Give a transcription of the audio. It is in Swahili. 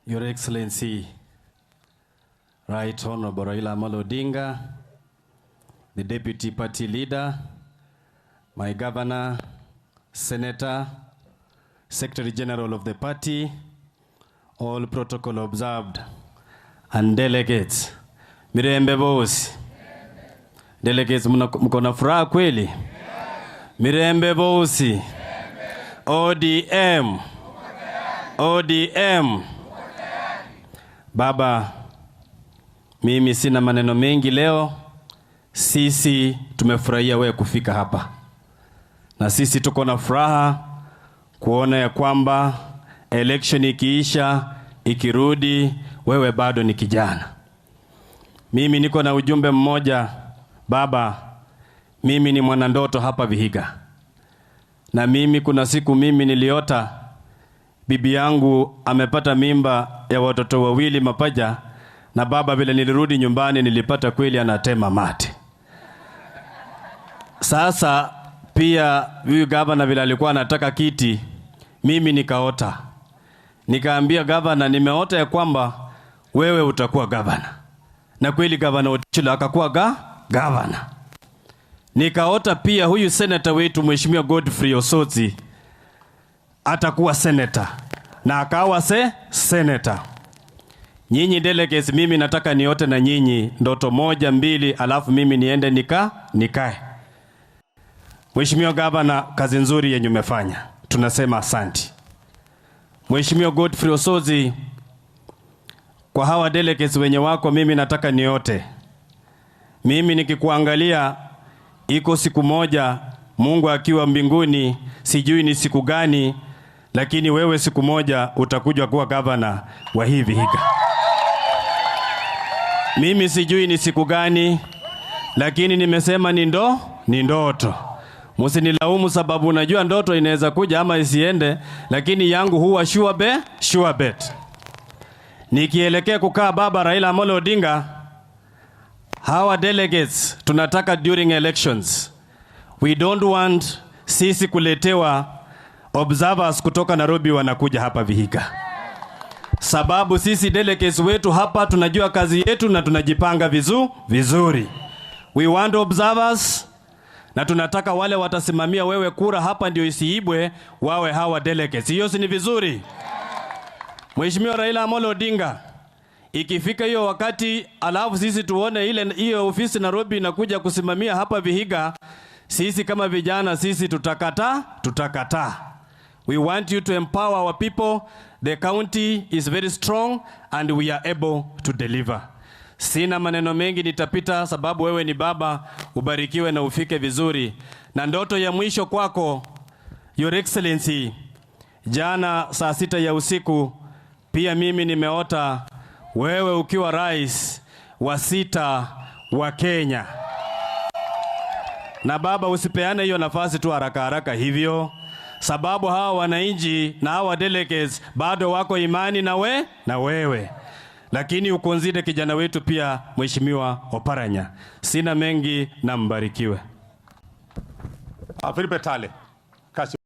Your Excellency, Right Honorable RAILA Odinga, the Deputy Party Leader, my Governor, Senator, Secretary General of the Party, all protocol observed, and delegates. Mirembe bosi. Delegates mko na furaha kweli? Mirembe bosi. ODM. ODM. Baba, mimi sina maneno mengi leo. Sisi tumefurahia wewe kufika hapa. Na sisi tuko na furaha kuona ya kwamba election ikiisha, ikirudi, wewe bado ni kijana. Mimi niko na ujumbe mmoja, baba. Mimi ni mwanandoto hapa Vihiga. Na mimi kuna siku mimi niliota bibi yangu amepata mimba ya watoto wawili mapaja, na baba vile nilirudi nyumbani nilipata kweli anatema mate. Sasa pia huyu gavana vile alikuwa anataka kiti, mimi nikaota. Nikaambia gavana, nimeota ya kwamba wewe utakuwa gavana. Na kweli gavana Otichilo akakuwa gavana. Nikaota pia huyu senator wetu Mheshimiwa Godfrey Osotsi atakuwa senator. Na akawa senator. Nyinyi delegates, mimi nataka niote na nyinyi ndoto moja mbili, alafu mimi niende nikae. Mheshimiwa Gavana, kazi nzuri yenye umefanya. Tunasema asante. Mheshimiwa Godfrey Osotsi, kwa hawa delegates wenye wako mimi nataka niote. Mimi nikikuangalia iko siku moja Mungu akiwa mbinguni, sijui ni siku gani, lakini wewe siku moja utakuja kuwa gavana wa hii Vihiga. Mimi sijui ni siku gani, lakini nimesema ni ndoto. Msinilaumu sababu unajua ndoto inaweza kuja ama isiende, lakini yangu huwa sure bet. Nikielekea kukaa baba RAILA Odinga, hawa delegates tunataka during elections, we don't want sisi kuletewa observers kutoka Nairobi wanakuja hapa Vihiga. Sababu sisi delegates wetu hapa tunajua kazi yetu na tunajipanga vizuri. We want observers, na tunataka wale watasimamia wewe kura hapa ndio isiibwe wawe hawa delegates. Hiyo si ni vizuri? Mheshimiwa RAILA Odinga, ikifika hiyo wakati alafu sisi tuone hiyo ofisi Nairobi inakuja kusimamia hapa Vihiga, sisi kama vijana sisi tutakataa. We want you to empower our people. The county is very strong and we are able to deliver. Sina maneno mengi, nitapita sababu wewe ni baba. Ubarikiwe na ufike vizuri. Na ndoto ya mwisho kwako, Your Excellency, jana saa 6 ya usiku pia mimi nimeota wewe ukiwa rais wa 6 wa Kenya. Na baba, usipeane hiyo nafasi tu haraka hivyo, sababu hawa wananchi na hawa delegates bado wako imani na wewe. Lakini ukonzide kijana wetu pia Mheshimiwa Oparanya. Sina mengi, na mbarikiwe. Filipe Tale.